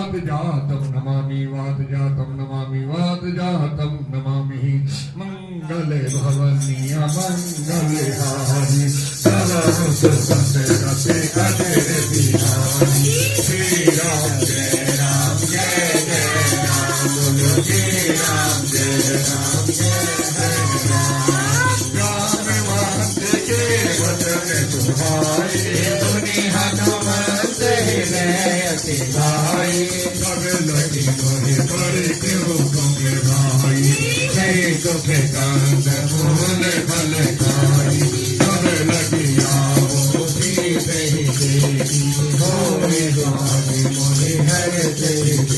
वातजातं नमामि वातजातं नमामि वातजातं नमामि मंगले भवनीय मंगले हारि सर्वसुखसे रते अजय बिहारी श्री राम जय राम जय जय राम बोलो जय राम जय राम जय जय राम राम के वचन तुम्हारे दुनिया हनुमत हृदय गाई सब लगी मोहे बड़े क्यों तुमके भाई जय तुखे कांद फूल फल खाई सब लगी आओ सीते ही देवी होए गाई मोहे हर तेरी